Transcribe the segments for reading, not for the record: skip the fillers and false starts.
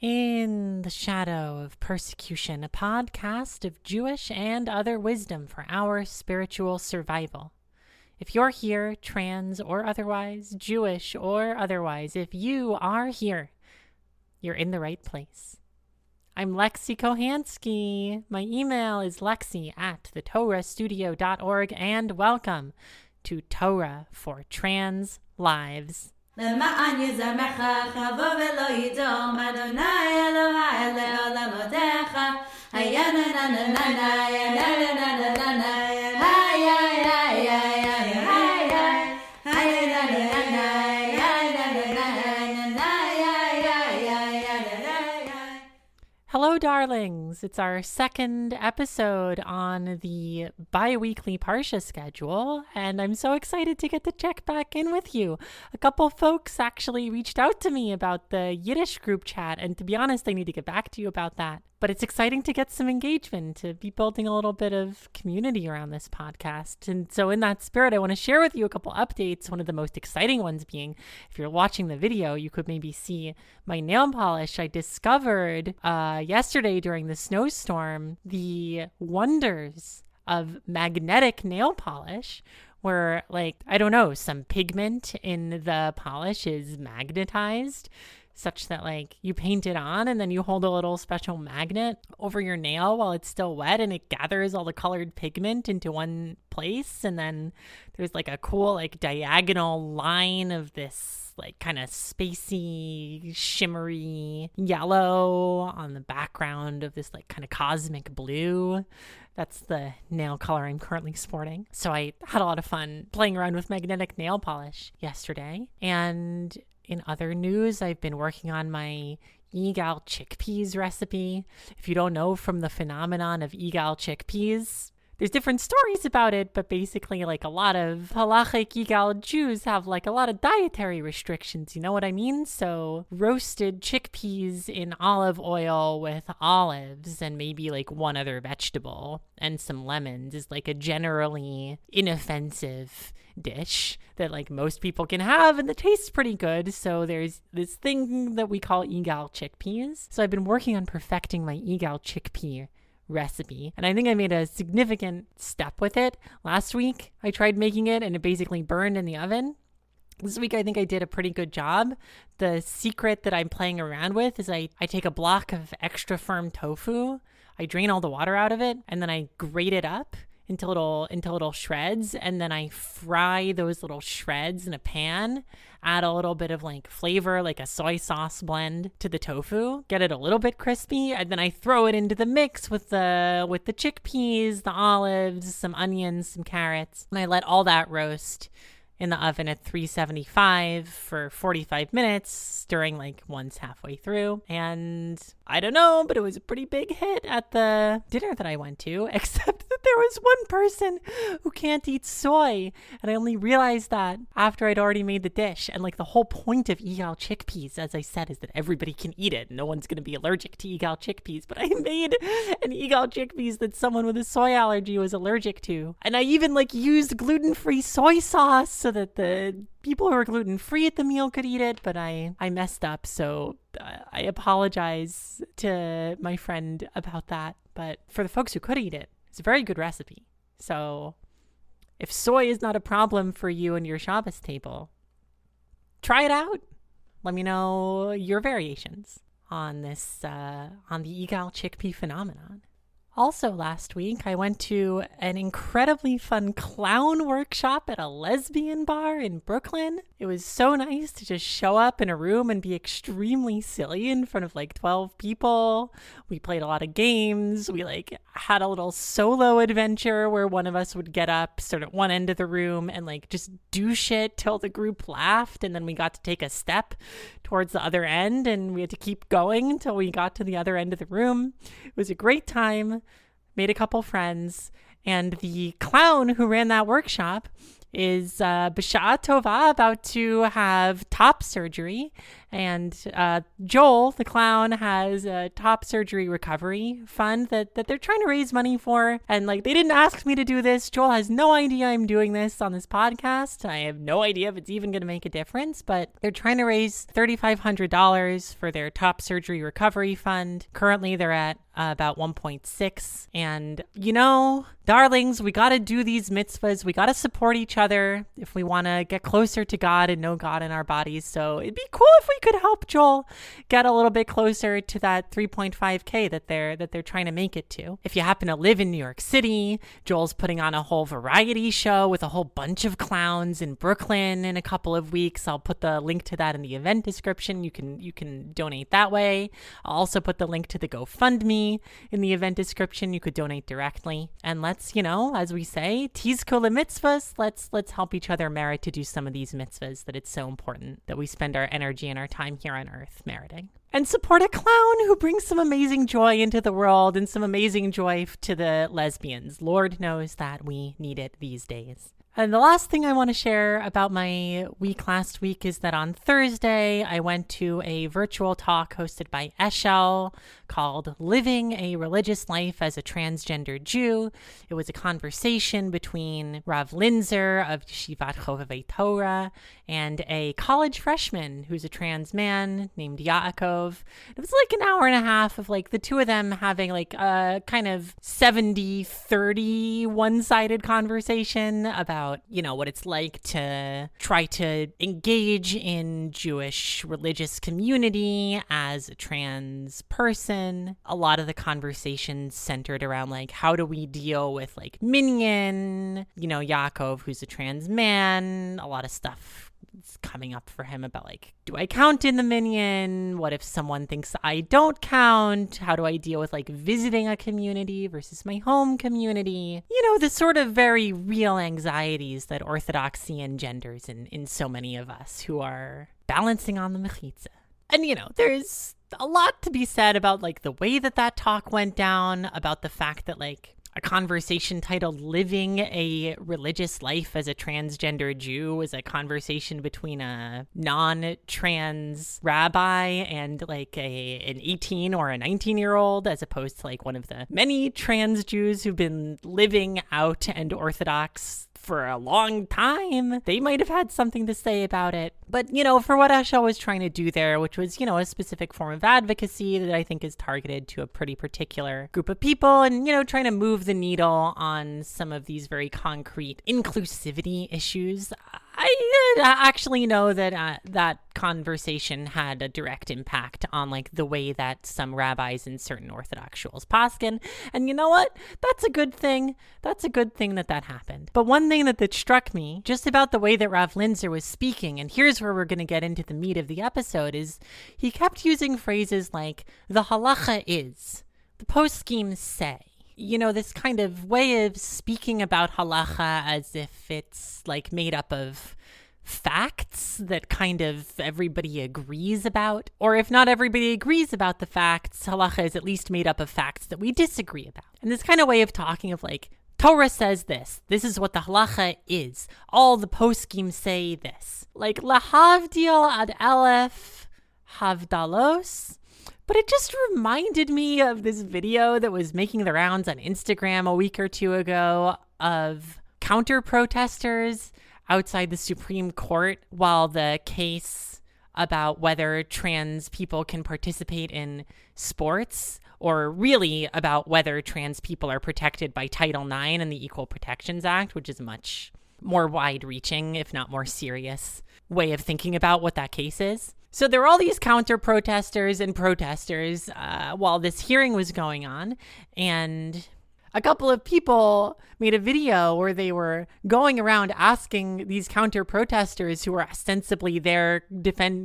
In the Shadow of Persecution, a podcast of Jewish and other wisdom for our spiritual survival. If you're here, trans or otherwise, Jewish or otherwise, if you are here, you're in the right place. I'm Lexi Kohansky. My email is lexi@thetorahstudio.org, and welcome to Torah for Trans Lives. למען יזרמך חבוא ולא ידום אדוני אלוהי לעולמותיך היה נה נה נה נה נה נה נה נה נה נה היה היה היה היה היה Hello, darlings. It's our second episode on the bi-weekly Parshas schedule, and I'm so excited to get to check back in with you. A couple folks actually reached out to me about the Yiddish group chat, and to be honest, I need to get back to you about that. But it's exciting to get some engagement, to be building a little bit of community around this podcast. And so in that spirit, I want to share with you a couple updates. One of the most exciting ones being, if you're watching the video, you could maybe see my nail polish. I discovered yesterday during the snowstorm the wonders of magnetic nail polish, where, like, I don't know, some pigment in the polish is magnetized such that, like, you paint it on and then you hold a little special magnet over your nail while it's still wet, and it gathers all the colored pigment into one place. And then there's like a cool, like, diagonal line of this, like, kind of spacey, shimmery yellow on the background of this, like, kind of cosmic blue. That's the nail color I'm currently sporting. So I had a lot of fun playing around with magnetic nail polish yesterday. And in other news, I've been working on my Yigal chickpeas recipe. If you don't know from the phenomenon of Yigal chickpeas, there's different stories about it, but basically, like, a lot of halachic Yigal Jews have, like, a lot of dietary restrictions, you know what I mean? So roasted chickpeas in olive oil with olives and maybe, like, one other vegetable and some lemons is, like, a generally inoffensive dish that, like, most people can have, and the tastes pretty good. So there's this thing that we call Yigal chickpeas. So I've been working on perfecting my Yigal chickpea recipe, and I think I made a significant step with it. Last week I tried making it and it basically burned in the oven. This week I think I did a pretty good job. The secret that I'm playing around with is I take a block of extra firm tofu, I drain all the water out of it, and then I grate it up into little shreds, and then I fry those little shreds in a pan, add a little bit of, like, flavor, like a soy sauce blend to the tofu, get it a little bit crispy, and then I throw it into the mix with the chickpeas, the olives, some onions, some carrots, and I let all that roast in the oven at 375 for 45 minutes, stirring, like, once halfway through. And I don't know, but it was a pretty big hit at the dinner that I went to, except that there was one person who can't eat soy. And I only realized that after I'd already made the dish. And, like, the whole point of Yigal chickpeas, as I said, is that everybody can eat it. No one's going to be allergic to Yigal chickpeas. But I made an Yigal chickpeas that someone with a soy allergy was allergic to. And I even, like, used gluten-free soy sauce so that the people who are gluten-free at the meal could eat it, but I messed up, so I apologize to my friend about that. But for the folks who could eat it, it's a very good recipe. So if soy is not a problem for you and your Shabbos table, try it out. Let me know your variations on this, on the Yigal chickpea phenomenon. Also last week, I went to an incredibly fun clown workshop at a lesbian bar in Brooklyn. It was so nice to just show up in a room and be extremely silly in front of, like, 12 people. We played a lot of games. We, like, had a little solo adventure where one of us would get up, sort of one end of the room, and, like, just do shit till the group laughed. And then we got to take a step towards the other end, and we had to keep going until we got to the other end of the room. It was a great time. Made a couple friends, and the clown who ran that workshop is B'sha'a Tova about to have top surgery, And Joel, the clown, has a top surgery recovery fund that they're trying to raise money for. And like, they didn't ask me to do this. Joel has no idea I'm doing this on this podcast. I have no idea if it's even going to make a difference, but they're trying to raise $3,500 for their top surgery recovery fund. Currently, they're at about 1.6. And, darlings, we got to do these mitzvahs. We got to support each other if we want to get closer to God and know God in our bodies. So it'd be cool if we could help Joel get a little bit closer to that 3.5K that they're trying to make it to. If you happen to live in New York City, Joel's putting on a whole variety show with a whole bunch of clowns in Brooklyn in a couple of weeks. I'll put the link to that in the event description. You can donate that way. I'll also put the link to the GoFundMe in the event description. You could donate directly. And let's, as we say, tizku lemitzvahs, let's help each other merit to do some of these mitzvahs that it's so important that we spend our energy and our time here on earth meriting. And support a clown who brings some amazing joy into the world and some amazing joy to the lesbians. Lord knows that we need it these days. And the last thing I want to share about my week last week is that on Thursday, I went to a virtual talk hosted by Eshel called Living a Religious Life as a Transgender Jew. It was a conversation between Rav Linzer of Yeshivat Chovevei Torah and a college freshman who's a trans man named Yaakov. It was like an hour and a half of like the two of them having like a kind of 70-30 one-sided conversation about, what it's like to try to engage in Jewish religious community as a trans person. A lot of the conversations centered around like, how do we deal with like Minyan, Yaakov, who's a trans man, a lot of stuff is coming up for him about like, do I count in the minyan? What if someone thinks I don't count? How do I deal with like visiting a community versus my home community? The sort of very real anxieties that Orthodoxy engenders in so many of us who are balancing on the mechitza. And there's a lot to be said about like the way that talk went down, about the fact that like a conversation titled Living a Religious Life as a Transgender Jew was a conversation between a non-trans rabbi and like an 18 or a 19-year-old, as opposed to like one of the many trans Jews who've been living out and Orthodox for a long time. They might have had something to say about it. But, for what Eshel was trying to do there, which was, a specific form of advocacy that I think is targeted to a pretty particular group of people and, trying to move the needle on some of these very concrete inclusivity issues. I actually know that that conversation had a direct impact on like the way that some rabbis in certain Orthodox shuls paskin. And you know what? That's a good thing. That's a good thing that happened. But one thing that struck me just about the way that Rav Linzer was speaking, and here's where we're going to get into the meat of the episode, is he kept using phrases like the halacha is, the poskim say. This kind of way of speaking about halacha as if it's like made up of facts that kind of everybody agrees about. Or if not everybody agrees about the facts, halacha is at least made up of facts that we disagree about. And this kind of way of talking of like, Torah says this. This is what the halacha is. All the poskim say this. Like, lahavdil ad aleph havdalos. But it just reminded me of this video that was making the rounds on Instagram a week or two ago of counter-protesters outside the Supreme Court while the case about whether trans people can participate in sports, or really about whether trans people are protected by Title IX and the Equal Protections Act, which is a much more wide-reaching, if not more serious, way of thinking about what that case is. So there were all these counter-protesters and protesters while this hearing was going on, and a couple of people made a video where they were going around asking these counter-protesters who were ostensibly there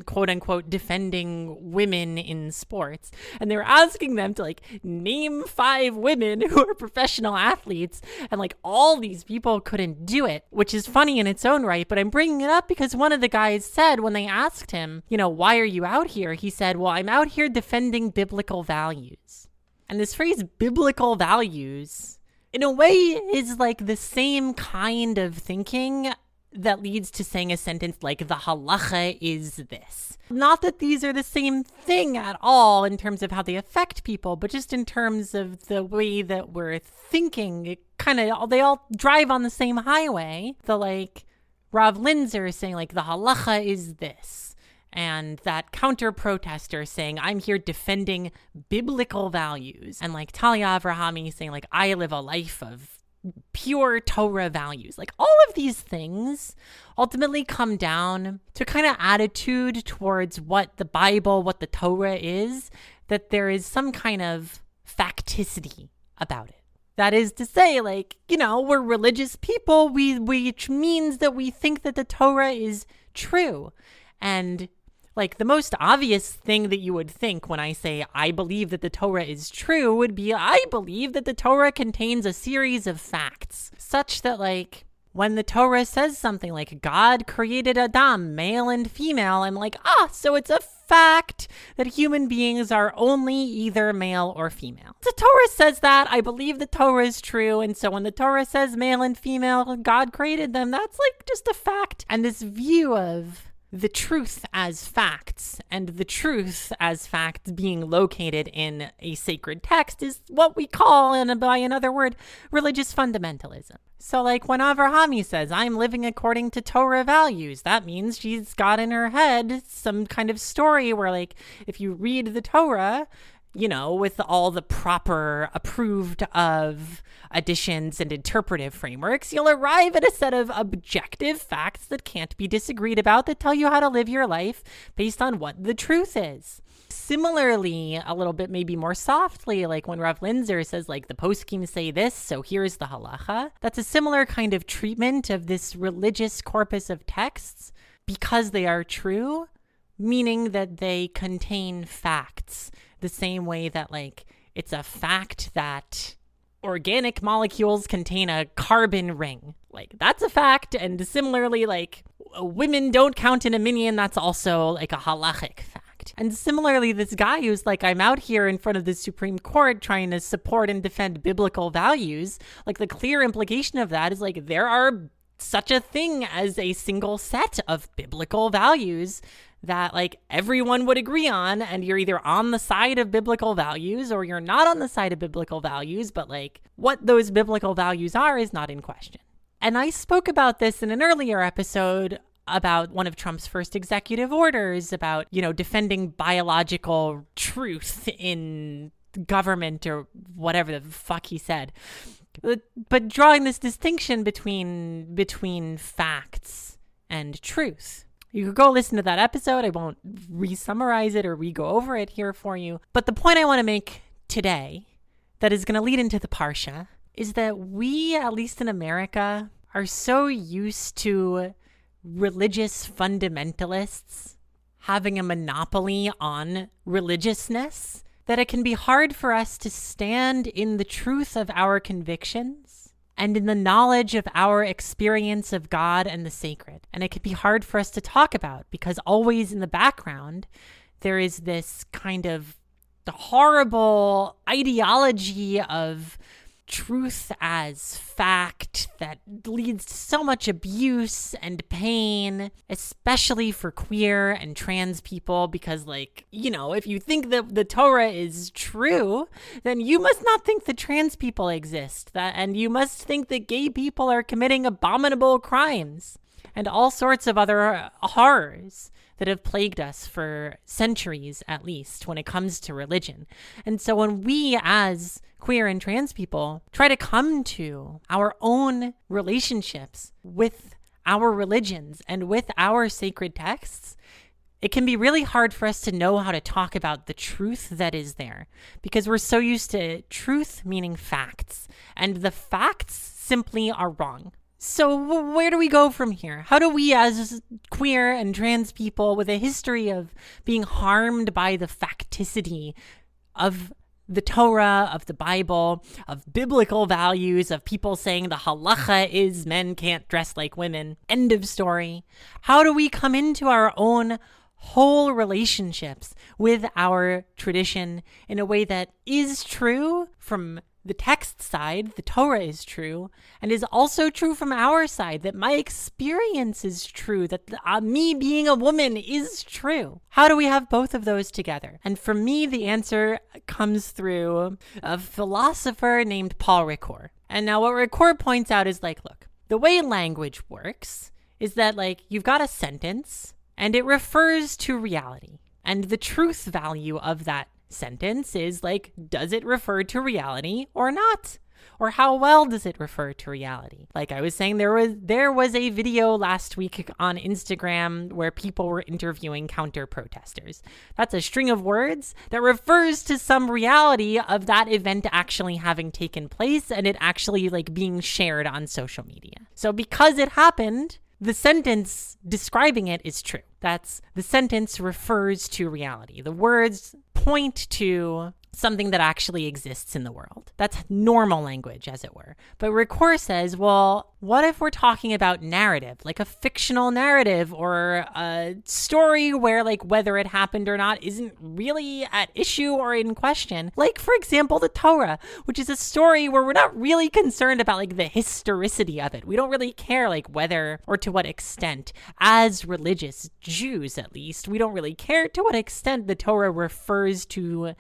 quote-unquote defending women in sports, and they were asking them to like name 5 women who are professional athletes, and like all these people couldn't do it, which is funny in its own right. But I'm bringing it up because one of the guys said, when they asked him, why are you out here? He said, well, I'm out here defending biblical values. And this phrase, biblical values, in a way is like the same kind of thinking that leads to saying a sentence like the halacha is this. Not that these are the same thing at all in terms of how they affect people, but just in terms of the way that we're thinking. It they all drive on the same highway. The Rav Linzer is saying the halacha is this. And that counter-protester saying, I'm here defending biblical values. And Talia Avrahami saying I live a life of pure Torah values. All of these things ultimately come down to kind of attitude towards what the Bible, what the Torah is, that there is some kind of facticity about it. That is to say, we're religious people, which means that we think that the Torah is true. And the most obvious thing that you would think when I say I believe that the Torah is true would be I believe that the Torah contains a series of facts such that when the Torah says something like God created Adam, male and female, I'm so it's a fact that human beings are only either male or female. The Torah says that. I believe the Torah is true. And so when the Torah says male and female, God created them, that's just a fact. And this view of the truth as facts and the truth as facts being located in a sacred text is what we call, and by another word, religious fundamentalism. So when Avrahami says, I'm living according to Torah values, that means she's got in her head some kind of story where if you read the Torah, with all the proper approved of additions and interpretive frameworks, you'll arrive at a set of objective facts that can't be disagreed about that tell you how to live your life based on what the truth is. Similarly, a little bit maybe more softly, when Rav Linzer says the poskim say this, so here's the halacha. That's a similar kind of treatment of this religious corpus of texts because they are true, meaning that they contain facts. The same way that it's a fact that organic molecules contain a carbon ring. That's a fact. And similarly, women don't count in a minyan. That's also a halachic fact. And similarly, this guy who's I'm out here in front of the Supreme Court trying to support and defend biblical values. The clear implication of that is there are such a thing as a single set of biblical values that everyone would agree on, and you're either on the side of biblical values or you're not on the side of biblical values, but what those biblical values are is not in question. And I spoke about this in an earlier episode about one of Trump's first executive orders about, defending biological truth in government or whatever the fuck he said. But drawing this distinction between facts and truth. You could go listen to that episode. I won't re-summarize it or re-go over it here for you. But the point I want to make today that is going to lead into the Parsha is that we, at least in America, are so used to religious fundamentalists having a monopoly on religiousness that it can be hard for us to stand in the truth of our convictions and in the knowledge of our experience of God and the sacred. And it can be hard for us to talk about because always in the background, there is this kind of horrible ideology of truth as fact that leads to so much abuse and pain, especially for queer and trans people, because if you think that the Torah is true, then you must not think that trans people exist, and you must think that gay people are committing abominable crimes and all sorts of other horrors that have plagued us for centuries, at least, when it comes to religion. And so when we, as queer and trans people, try to come to our own relationships with our religions and with our sacred texts, it can be really hard for us to know how to talk about the truth that is there because we're so used to truth meaning facts, and the facts simply are wrong. So where do we go from here? How do we, as queer and trans people with a history of being harmed by the facticity of the Torah, of the Bible, of biblical values, of people saying the halacha is men can't dress like women, end of story. How do we come into our own whole relationships with our tradition in a way that is true from the text side, the Torah is true, and is also true from our side, that my experience is true, that me being a woman is true. How do we have both of those together? And for me, the answer comes through a philosopher named Paul Ricoeur. And now what Ricoeur points out is like, look, the way language works is that like you've got a sentence and it refers to reality. And the truth value of that sentence is like, does it refer to reality or not? Or how well does it refer to reality? Like I was saying, there was a video last week on Instagram where people were interviewing counter-protesters. That's a string of words that refers to some reality of that event actually having taken place and it actually like being shared on social media. So because it happened, the sentence describing it is true. The sentence refers to reality. The words point to something that actually exists in the world. That's normal language, as it were. But Ricoeur says, well, what if we're talking about narrative, like a fictional narrative or a story where like whether it happened or not isn't really at issue or in question? Like, for example, the Torah, which is a story where we're not really concerned about like the historicity of it. We don't really care like whether or to what extent, as religious Jews at least, we don't really care to what extent the Torah refers to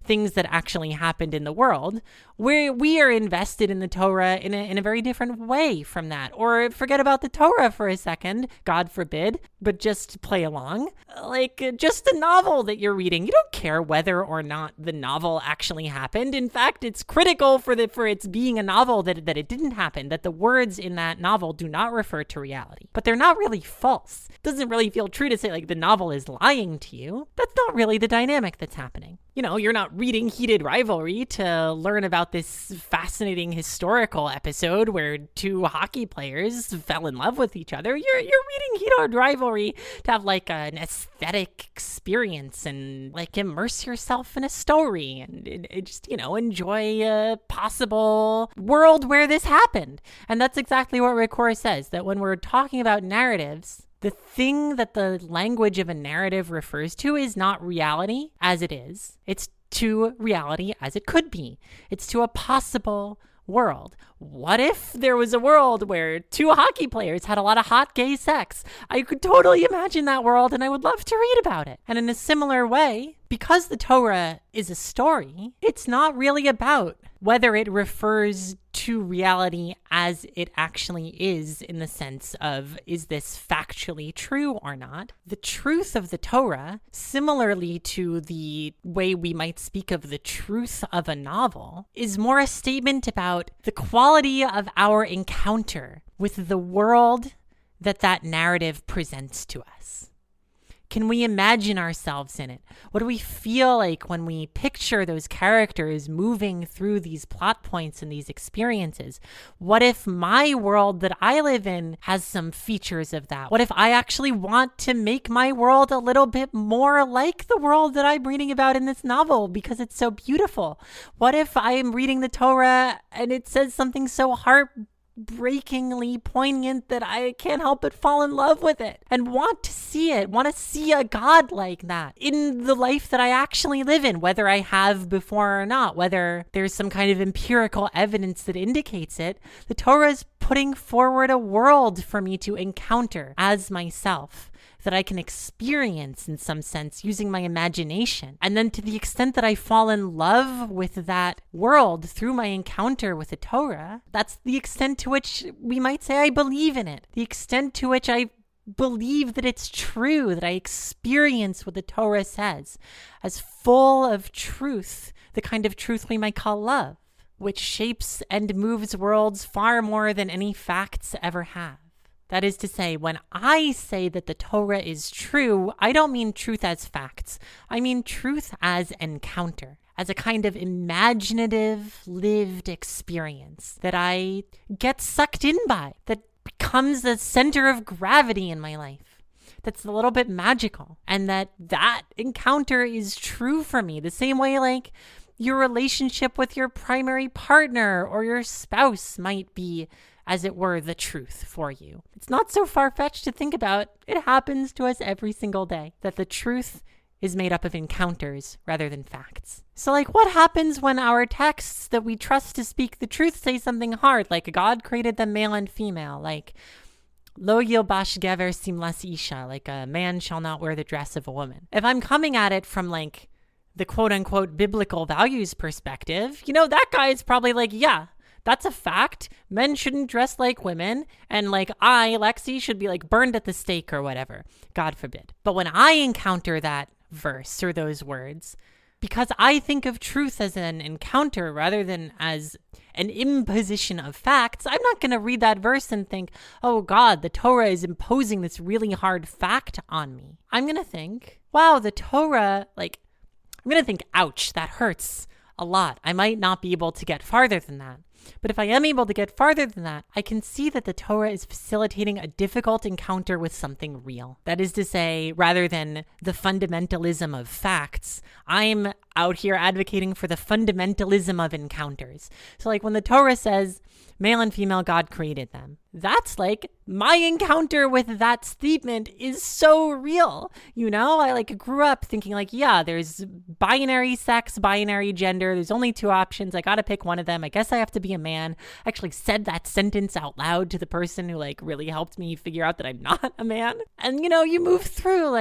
things that actually happened in the world, where we are invested in the Torah in a very different way from that. Or forget about the Torah for a second, God forbid, but just play along. Like just a novel that you're reading. You don't care whether or not the novel actually happened. In fact, it's critical for its being a novel that it didn't happen, that the words in that novel do not refer to reality. But they're not really false. It doesn't really feel true to say like the novel is lying to you. That's not really the dynamic that's happening. You know, you're not reading Heated Rivalry to learn about this fascinating historical episode where two hockey players fell in love with each other. You're reading Heated Rivalry to have like an aesthetic experience and like immerse yourself in a story and just, you know, enjoy a possible world where this happened. And that's exactly what Ricoeur says, that when we're talking about narratives, the thing that the language of a narrative refers to is not reality as it is. It's to reality as it could be. It's to a possible world. What if there was a world where two hockey players had a lot of hot gay sex? I could totally imagine that world and I would love to read about it. And in a similar way, because the Torah is a story, it's not really about whether it refers to reality as it actually is in the sense of, is this factually true or not? The truth of the Torah, similarly to the way we might speak of the truth of a novel, is more a statement about the quality of our encounter with the world that narrative presents to us. Can we imagine ourselves in it? What do we feel like when we picture those characters moving through these plot points and these experiences? What if my world that I live in has some features of that? What if I actually want to make my world a little bit more like the world that I'm reading about in this novel because it's so beautiful? What if I am reading the Torah and it says something so heartbreakingly poignant that I can't help but fall in love with it and want to see it, want to see a God like that in the life that I actually live in, whether I have before or not, whether there's some kind of empirical evidence that indicates it. The Torah is putting forward a world for me to encounter as myself, that I can experience in some sense using my imagination. And then to the extent that I fall in love with that world through my encounter with the Torah, that's the extent to which we might say I believe in it. The extent to which I believe that it's true, that I experience what the Torah says as full of truth, the kind of truth we might call love, which shapes and moves worlds far more than any facts ever have. That is to say, when I say that the Torah is true, I don't mean truth as facts. I mean truth as encounter, as a kind of imaginative, lived experience that I get sucked in by, that becomes the center of gravity in my life. That's a little bit magical, and that encounter is true for me, the same way like your relationship with your primary partner or your spouse might be, as it were, the truth for you. It's not so far-fetched to think about. It happens to us every single day, that the truth is made up of encounters rather than facts. So, like, what happens when our texts that we trust to speak the truth say something hard, like God created them male and female, like Lo yilbash gever simlas isha, like a man shall not wear the dress of a woman. If I'm coming at it from like the quote unquote biblical values perspective, that guy is probably like, yeah, that's a fact. Men shouldn't dress like women. And like Lexi, should be like burned at the stake or whatever. God forbid. But when I encounter that verse or those words, because I think of truth as an encounter rather than as an imposition of facts, I'm not going to read that verse and think, oh God, the Torah is imposing this really hard fact on me. I'm going to think, wow, the Torah, I'm going to think, ouch, that hurts a lot. I might not be able to get farther than that. But if I am able to get farther than that, I can see that the Torah is facilitating a difficult encounter with something real. That is to say, rather than the fundamentalism of facts, I'm out here advocating for the fundamentalism of encounters. So like when the Torah says, male and female, God created them. That's like my encounter with that statement is so real. I grew up thinking yeah, there's binary sex, binary gender. There's only two options. I got to pick one of them. I guess I have to be a man. I actually said that sentence out loud to the person who really helped me figure out that I'm not a man. And you move through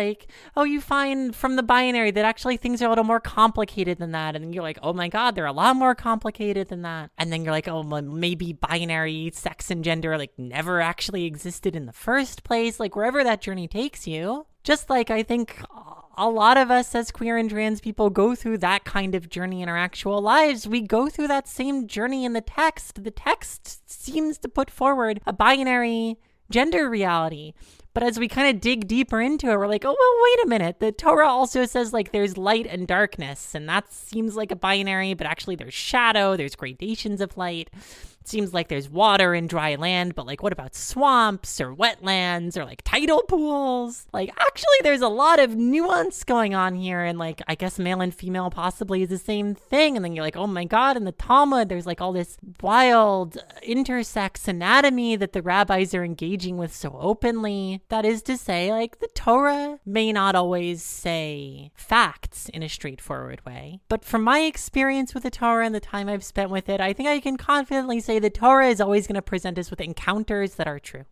you find from the binary that actually things are a little more complicated than that. And then you're like, oh my God, they're a lot more complicated than that. And then you're like, oh, well, maybe binary sex and gender never actually existed in the first place, wherever that journey takes you. Just I think a lot of us as queer and trans people go through that kind of journey in our actual lives. We go through that same journey in the text. The text seems to put forward a binary gender reality. But as we kind of dig deeper into it, we're like, oh, well, wait a minute. The Torah also says there's light and darkness, and that seems like a binary, but actually there's shadow, there's gradations of light. It seems like there's water and dry land, but what about swamps or wetlands or tidal pools? Actually there's a lot of nuance going on here, and I guess male and female possibly is the same thing. And then you're like, oh my God, in the Talmud there's all this wild intersex anatomy that the rabbis are engaging with so openly. That is to say, the Torah may not always say facts in a straightforward way, but from my experience with the Torah and the time I've spent with it, I think I can confidently say the Torah is always going to present us with encounters that are true.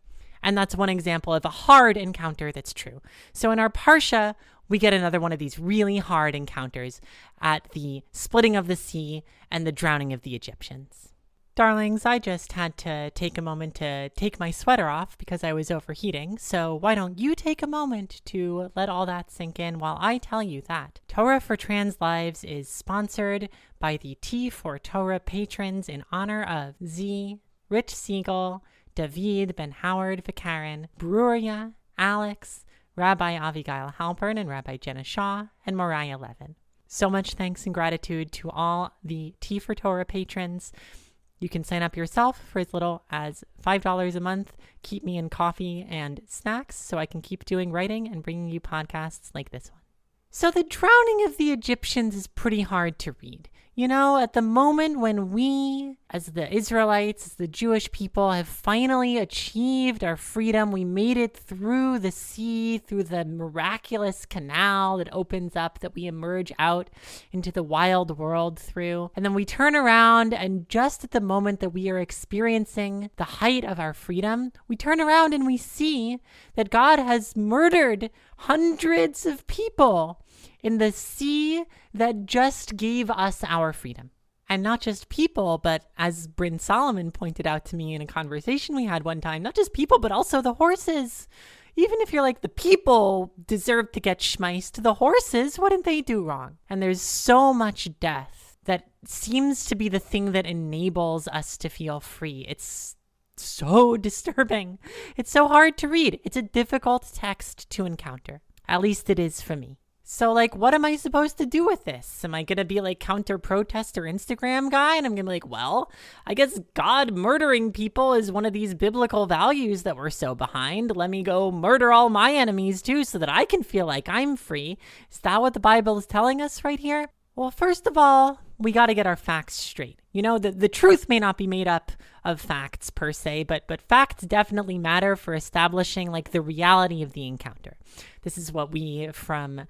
And that's one example of a hard encounter that's true. So in our Parsha, we get another one of these really hard encounters at the splitting of the sea and the drowning of the Egyptians. Darlings, I just had to take a moment to take my sweater off because I was overheating. So why don't you take a moment to let all that sink in while I tell you that Torah for Trans Lives is sponsored by the T for Torah patrons in honor of Z, Rich Siegel, David Ben Howard Vikarin, Bruria, Alex, Rabbi Avigail Halpern and Rabbi Jenna Shaw, and Mariah Levin. So much thanks and gratitude to all the T for Torah patrons. You can sign up yourself for as little as $5 a month. Keep me in coffee and snacks so I can keep doing writing and bringing you podcasts like this one. So the drowning of the Egyptians is pretty hard to read. At the moment when we, as the Israelites, as the Jewish people, have finally achieved our freedom, we made it through the sea, through the miraculous canal that opens up, that we emerge out into the wild world through. And then we turn around, and just at the moment that we are experiencing the height of our freedom, we turn around and we see that God has murdered hundreds of people in the sea that just gave us our freedom. And not just people, but as Bryn Solomon pointed out to me in a conversation we had one time, not just people, but also the horses. Even if you're the people deserve to get schmeiced, the horses, what did they do wrong? And there's so much death that seems to be the thing that enables us to feel free. It's so disturbing. It's so hard to read. It's a difficult text to encounter. At least it is for me. So what am I supposed to do with this? Am I going to be counter protest or Instagram guy? And I'm going to be well, I guess God murdering people is one of these biblical values that we're so behind. Let me go murder all my enemies too so that I can feel like I'm free. Is that what the Bible is telling us right here? Well, first of all, we got to get our facts straight. The truth may not be made up of facts per se, but facts definitely matter for establishing the reality of the encounter. This is what we from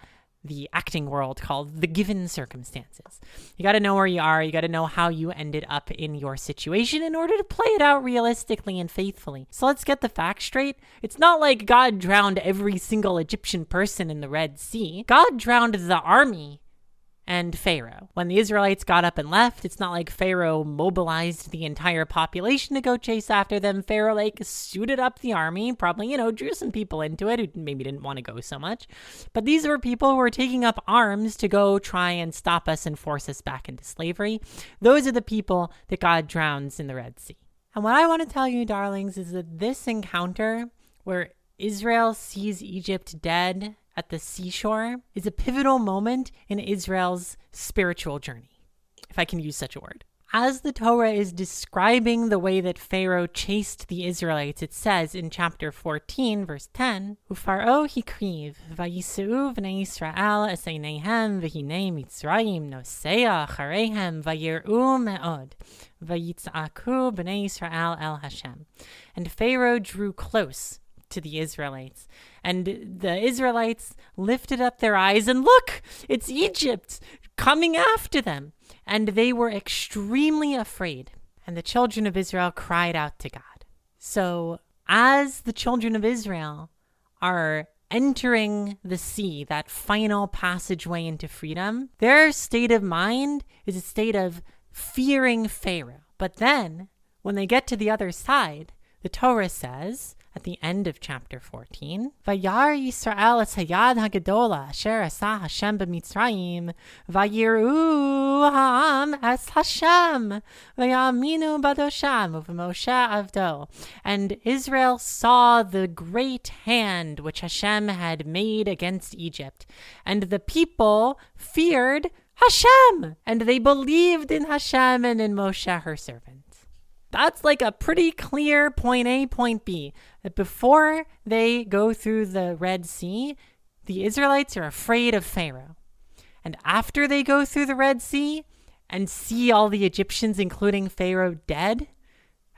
the acting world called the given circumstances. You got to know where you are. You got to know how you ended up in your situation in order to play it out realistically and faithfully. So let's get the facts straight. It's not like God drowned every single Egyptian person in the Red Sea. God drowned the army and Pharaoh. When the Israelites got up and left, it's not like Pharaoh mobilized the entire population to go chase after them. Pharaoh suited up the army, probably, drew some people into it who maybe didn't want to go so much. But these were people who were taking up arms to go try and stop us and force us back into slavery. Those are the people that God drowns in the Red Sea. And what I want to tell you, darlings, is that this encounter where Israel sees Egypt dead at the seashore is a pivotal moment in Israel's spiritual journey, if I can use such a word. As the Torah is describing the way that Pharaoh chased the Israelites, it says in chapter 14, verse 10, Ufaro hikriv, vayiseu v'nei Yisrael es eineihem, v'hinei Mitzrayim nosea achareihem, vayir'u me'od, vayitz'aku b'nei Yisrael el Hashem. And Pharaoh drew close to the Israelites, and the Israelites lifted up their eyes, and look, it's Egypt coming after them, and they were extremely afraid, and the children of Israel cried out to God. So as the children of Israel are entering the sea, that final passageway into freedom, their state of mind is a state of fearing Pharaoh. But then when they get to the other side, the Torah says at the end of chapter 14, Vayar Yisrael es hayad hagadola asher asa Hashem b'Mitzrayim, vayiru ha'am es Hashem, vayaminu badosham uv'Moshe avdo. And Israel saw the great hand which Hashem had made against Egypt, and the people feared Hashem, and they believed in Hashem and in Moshe, her servant. That's a pretty clear point A, point B. That before they go through the Red Sea, the Israelites are afraid of Pharaoh. And after they go through the Red Sea and see all the Egyptians, including Pharaoh, dead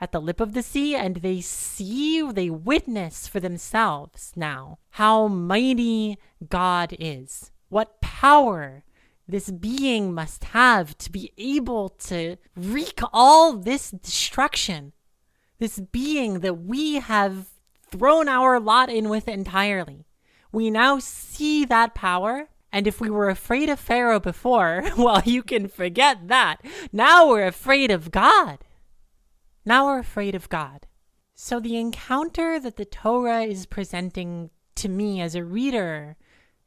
at the lip of the sea, and they witness for themselves now how mighty God is, what power this being must have to be able to wreak all this destruction. This being that we have thrown our lot in with entirely. We now see that power. And if we were afraid of Pharaoh before, well, you can forget that. Now we're afraid of God. So the encounter that the Torah is presenting to me as a reader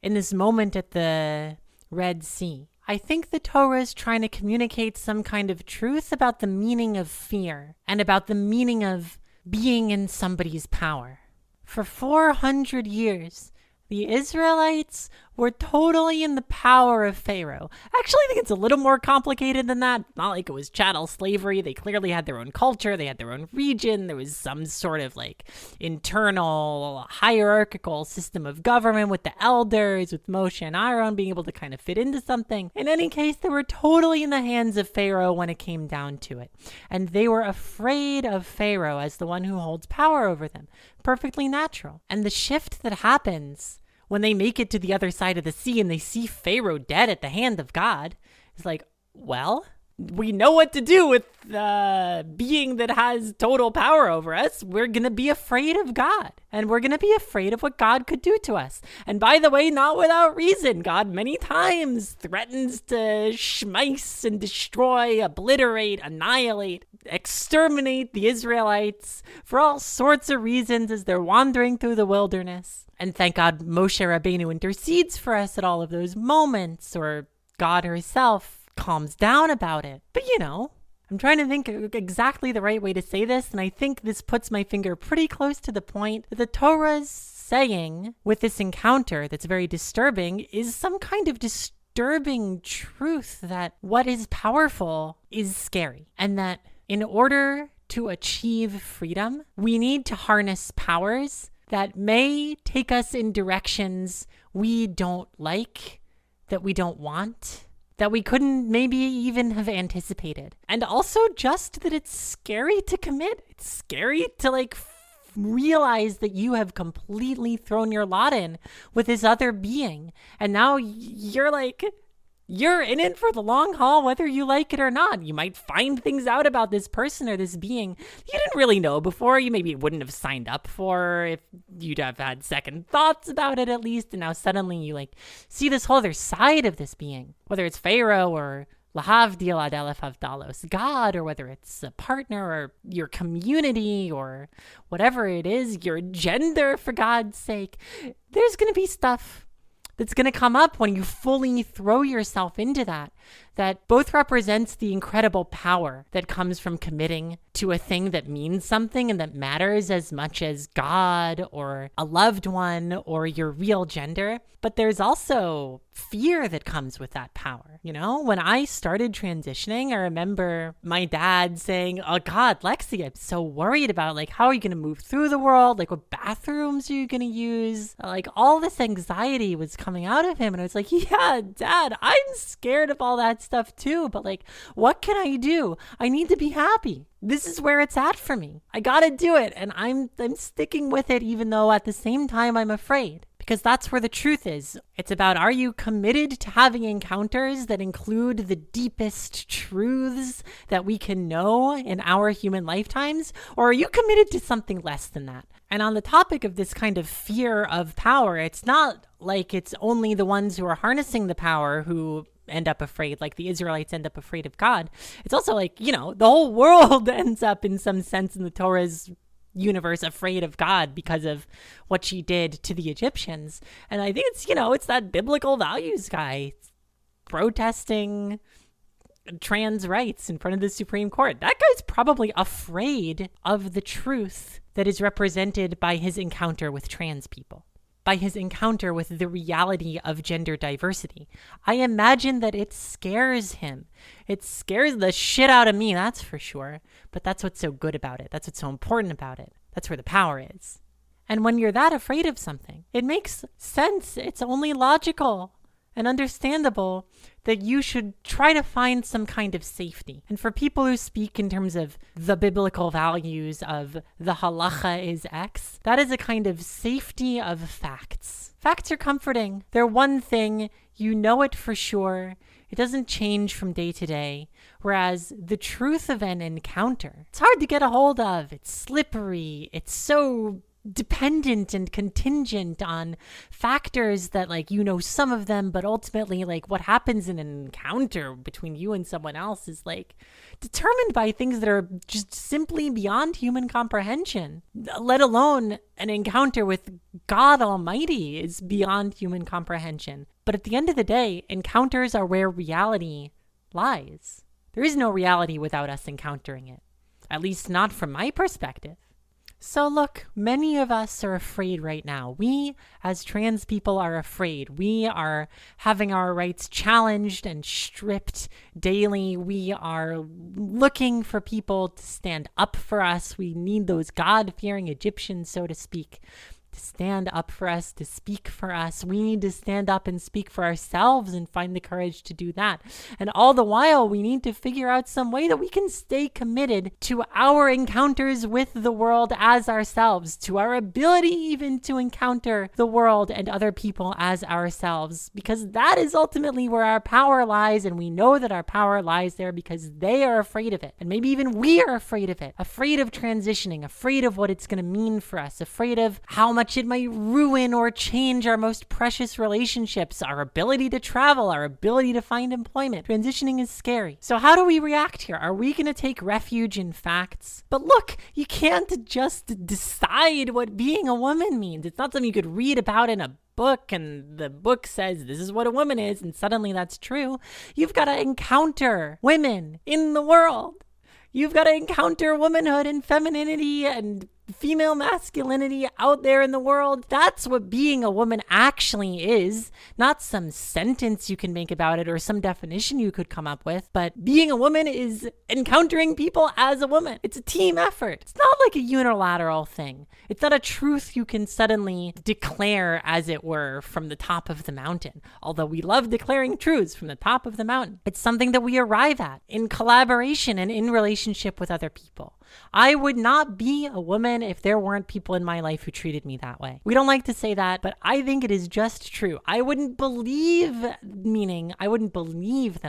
in this moment at the Red Sea, I think the Torah is trying to communicate some kind of truth about the meaning of fear and about the meaning of being in somebody's power. For 400 years, the Israelites were totally in the power of Pharaoh. Actually, I think it's a little more complicated than that. Not like it was chattel slavery. They clearly had their own culture. They had their own region. There was some sort of internal hierarchical system of government with the elders, with Moshe and Aaron being able to kind of fit into something. In any case, they were totally in the hands of Pharaoh when it came down to it. And they were afraid of Pharaoh as the one who holds power over them. Perfectly natural. And the shift that happens when they make it to the other side of the sea and they see Pharaoh dead at the hand of God, it's well, we know what to do with the being that has total power over us. We're going to be afraid of God, and we're going to be afraid of what God could do to us. And by the way, not without reason. God many times threatens to schmeiss and destroy, obliterate, annihilate, exterminate the Israelites for all sorts of reasons as they're wandering through the wilderness. And thank God Moshe Rabbeinu intercedes for us at all of those moments, or God herself calms down about it. But I'm trying to think exactly the right way to say this, and I think this puts my finger pretty close to the point that the Torah's saying with this encounter that's very disturbing is some kind of disturbing truth that what is powerful is scary, and that in order to achieve freedom, we need to harness powers that may take us in directions we don't like, that we don't want, that we couldn't maybe even have anticipated. And also just that it's scary to commit. It's scary to realize that you have completely thrown your lot in with this other being. And now you're in it for the long haul, whether you like it or not. You might find things out about this person or this being you didn't really know before. You maybe wouldn't have signed up for if you'd have had second thoughts about it at least. And now suddenly you see this whole other side of this being, whether it's Pharaoh or Lahavdil ad elef havdalos, God, or whether it's a partner or your community or whatever it is, your gender, for God's sake. There's going to be stuff that's going to come up when you fully throw yourself into that both represents the incredible power that comes from committing to a thing that means something and that matters as much as God or a loved one or your real gender. But there's also fear that comes with that power. When I started transitioning, I remember my dad saying, "Oh God, Lexi, I'm so worried about how are you going to move through the world? What bathrooms are you going to use?" All this anxiety was coming out of him. And I was like, "Yeah, Dad, I'm scared of all that stuff too. But what can I do? I need to be happy. This is where it's at for me. I got to do it. And I'm sticking with it, even though at the same time I'm afraid." Because that's where the truth is. It's about, are you committed to having encounters that include the deepest truths that we can know in our human lifetimes? Or are you committed to something less than that? And on the topic of this kind of fear of power, it's not like it's only the ones who are harnessing the power who end up afraid, like the Israelites end up afraid of God. It's also the whole world ends up in some sense in the Torah's universe afraid of God because of what she did to the Egyptians. And I think it's that biblical values guy protesting trans rights in front of the Supreme Court. That guy's probably afraid of the truth that is represented by his encounter with trans people, by his encounter with the reality of gender diversity. I imagine that it scares him. It scares the shit out of me, that's for sure. But that's what's so good about it. That's what's so important about it. That's where the power is. And when you're that afraid of something, it makes sense. It's only logical and understandable that you should try to find some kind of safety. And for people who speak in terms of the biblical values of the halacha is X, that is a kind of safety of facts. Facts are comforting. They're one thing. You know it for sure. It doesn't change from day to day. Whereas the truth of an encounter, it's hard to get a hold of. It's slippery. It's so dependent and contingent on factors that some of them, but ultimately what happens in an encounter between you and someone else is determined by things that are just simply beyond human comprehension, let alone an encounter with God Almighty is beyond human comprehension. But at the end of the day, encounters are where reality lies. There is no reality without us encountering it, at least not from my perspective. So look, many of us are afraid right now. We, as trans people, are afraid. We are having our rights challenged and stripped daily. We are looking for people to stand up for us. We need those God-fearing Egyptians, so to speak, to stand up for us, to speak for us. We need to stand up and speak for ourselves and find the courage to do that. And all the while, we need to figure out some way that we can stay committed to our encounters with the world as ourselves, to our ability even to encounter the world and other people as ourselves, because that is ultimately where our power lies. And we know that our power lies there because they are afraid of it. And maybe even we are afraid of it, afraid of transitioning, afraid of what it's going to mean for us, afraid of how much it might ruin or change our most precious relationships, our ability to travel, our ability to find employment. Transitioning is scary. So how do we react here? Are we going to take refuge in facts? But look, you can't just decide what being a woman means. It's not something you could read about in a book and the book says this is what a woman is and suddenly that's true. You've got to encounter women in the world. You've got to encounter womanhood and femininity and female masculinity out there in the world. That's what being a woman actually is, not some sentence you can make about it or some definition you could come up with. But being a woman is encountering people as a woman. It's a team effort. It's not like a unilateral thing. It's not a truth you can suddenly declare, as it were, from the top of the mountain. Although we love declaring truths from the top of the mountain. It's something that we arrive at in collaboration and in relationship with other people. I would not be a woman if there weren't people in my life who treated me that way. We don't like to say that, but I think it is just true. I wouldn't believe that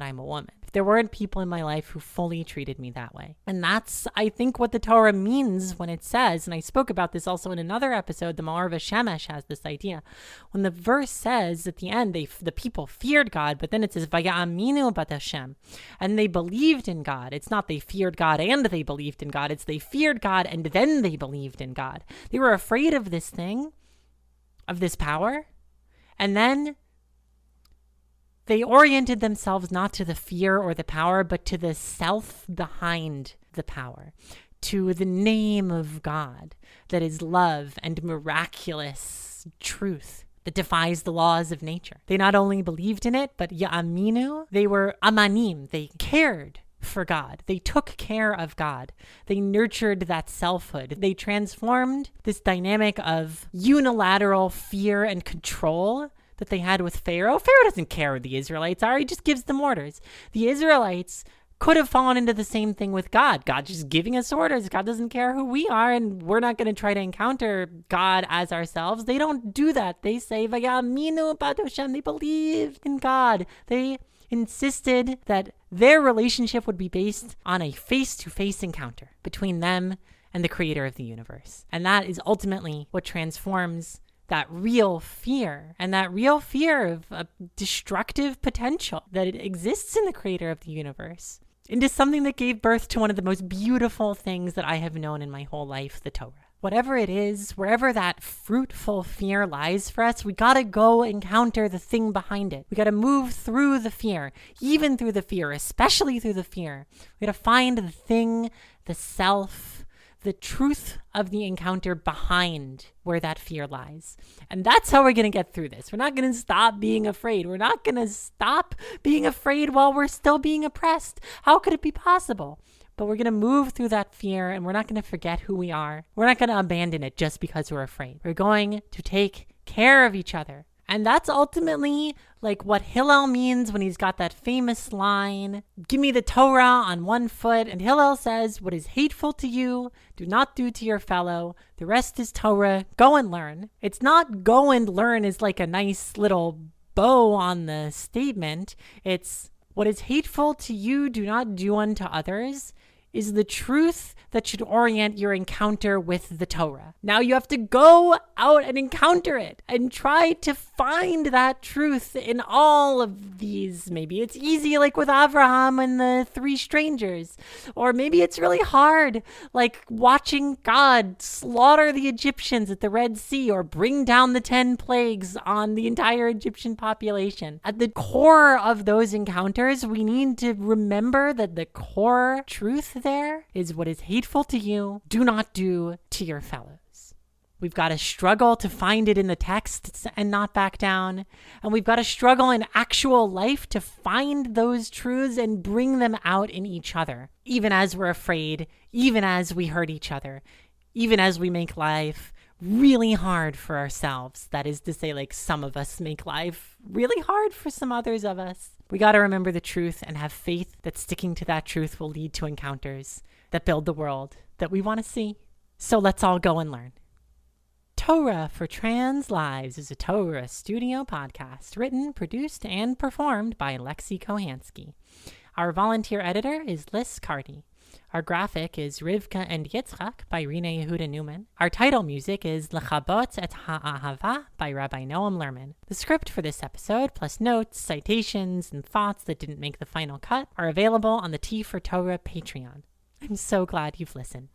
I'm a woman if there weren't people in my life who fully treated me that way. And that's, I think, what the Torah means when it says, and I spoke about this also in another episode, the Ma'or V'Shemesh has this idea. When the verse says at the end, the people feared God, but then it says, Vaya'aminu bat Hashem, and they believed in God. It's not they feared God and they believed in God. It's they feared God and then they believed in God. They were afraid of this thing, of this power, and then they oriented themselves not to the fear or the power, but to the self behind the power, to the name of God that is love and miraculous truth that defies the laws of nature. They not only believed in it, but ya'aminu, they were amanim. They cared for God. They took care of God. They nurtured that selfhood. They transformed this dynamic of unilateral fear and control that they had with Pharaoh. Pharaoh doesn't care who the Israelites are. He just gives them orders. The Israelites could have fallen into the same thing with God. God's just giving us orders. God doesn't care who we are, and we're not going to try to encounter God as ourselves. They don't do that. They say, Vayaminu bat Hashem. They believed in God. They insisted that their relationship would be based on a face-to-face encounter between them and the creator of the universe. And that is ultimately what transforms that real fear, and that real fear of a destructive potential that it exists in the creator of the universe, into something that gave birth to one of the most beautiful things that I have known in my whole life, the Torah. Whatever it is, wherever that fruitful fear lies for us, we got to go encounter the thing behind it. We got to move through the fear, even through the fear, especially through the fear. We got to find the thing, the self, the truth of the encounter behind where that fear lies. And that's how we're going to get through this. We're not going to stop being afraid. We're not going to stop being afraid while we're still being oppressed. How could it be possible? But we're going to move through that fear, and we're not going to forget who we are. We're not going to abandon it just because we're afraid. We're going to take care of each other. And that's ultimately like what Hillel means when he's got that famous line, give me the Torah on one foot. And Hillel says, what is hateful to you, do not do to your fellow. The rest is Torah. Go and learn. It's not go and learn is like a nice little bow on the statement. It's what is hateful to you, do not do unto others, is the truth that should orient your encounter with the Torah. Now you have to go out and encounter it and try to find that truth in all of these. Maybe it's easy like with Abraham and the 3 strangers, or maybe it's really hard like watching God slaughter the Egyptians at the Red Sea or bring down the 10 plagues on the entire Egyptian population. At the core of those encounters, we need to remember that the core truth there is what is hateful to you, do not do to your fellows. We've got to struggle to find it in the text and not back down. And we've got to struggle in actual life to find those truths and bring them out in each other, even as we're afraid, even as we hurt each other, even as we make life really hard for ourselves. That is to say, like some of us make life really hard for some others of us. We got to remember the truth and have faith that sticking to that truth will lead to encounters that build the world that we want to see. So let's all go and learn. Torah for Trans Lives is a Torah studio podcast written, produced, and performed by Lexi Kohansky. Our volunteer editor is Liz Carty. Our graphic is Rivka and Yitzchak by Rina Yehuda Newman. Our title music is Lechabot et Ha'ahava by Rabbi Noam Lerman. The script for this episode, plus notes, citations, and thoughts that didn't make the final cut, are available on the T for Torah Patreon. I'm so glad you've listened.